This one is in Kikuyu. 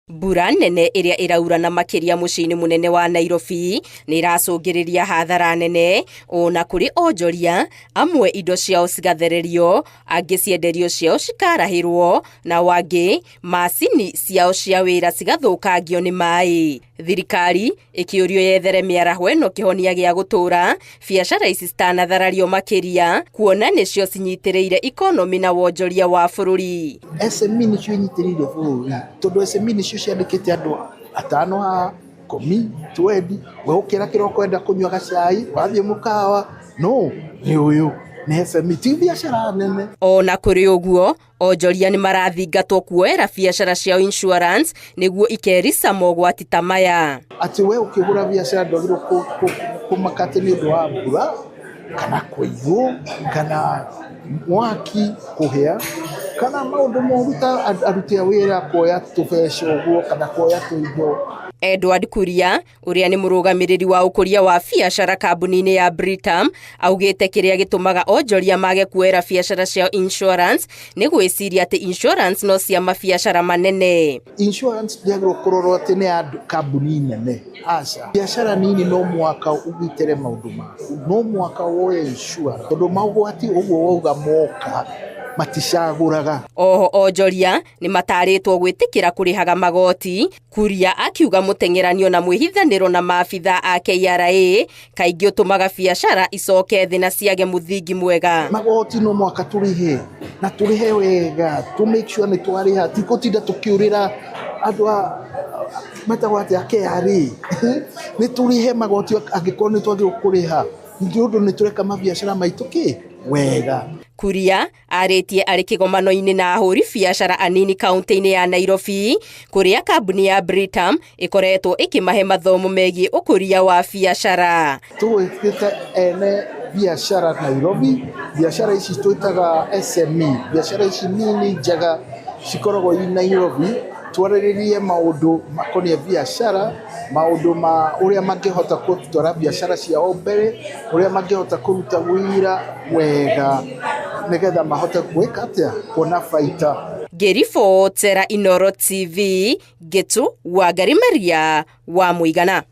Mbura nene iria iraura na makiria muciini munene wa Nairobi ni iracungiriria hathara nene ona kuri onjoria amwe indo ciao cigathererio angi cienderio ciao cikarahirwo na wangi macini ciao cia wira cigathukangio ni mai. Thirikari ikiurio yethere miaraho ino kihonia gia gutura biacara ici citanatharario makiria kuona nicio cinyitiriire ikonomi na wonjoria wa bururi. SME nicio inyitiriire bururi tondu SME nicio ciandikite andu atano ha komi 20 weukira kiroko enda kunywa gacai wathie mukawa no ni uyu ni SME ti biacara nene. Ona kuri uguo onjoria ni marathingatwo kuoera biacara ciao insurance niguo ikerisa mogwati ta maya. Ati we ukigura biacara ndogiro kumakate ni undu wa mbura kana kuigu kana mwaki kuhia kana maundu moruta aruti a wira kuoya tubeca uguo kana kuoya tuindo. Edward Kuria uria ni murugamiriri wa ukuria wa biacara kambuni-ini ya Britam augite kiria gitumaga onjoria mage kuera biacara ciao insurance ni gwiciria ati insurance no cia mabiacara manene. Insurance ndiagirwo kurorwo ati ni andu kambuni nene aca biacara nini no mwaka ugitere maundu maku no mwaka woye insure tondu maugwati uguo wauga moka maticaguraga. Oho onjoria ni mataritwo gwitikira kurihaga magoti. Kuria akiuga mutengeranio na mwihithaniro na maabitha a KRA kaingi utumaga biacara icoke thi na ciage muthingi mwega. Magoti no mwaka turihe na turihe wega to make sure ni twariha tikutinda tukiurira andu a matawati ya KRA ni turihe magoti angikorwo ni twagirwo kuriha ndio ni tureka mabiacara maitu wega. Kuria aritie ari kigomano-ini na ahuri biacara anini kaunti-ini ya Nairobi kuria kambuni ya Britam ikoretwo ikimahe mathomo megie ukuria wa biacara. Tuwekete ene biacara Nairobi biacara ici twitaga SME biacara ici nini njega cikoragwo i Nairobi twariririe maundu makonie biacara maundu ma uria mangihota kutwara biacara ciao mbere uria mangihota kuruta wira wega nigetha mahote gwika atia kuona baita. Gerifo Tera Inoro TV Getu wa Garimaria wa Muigana.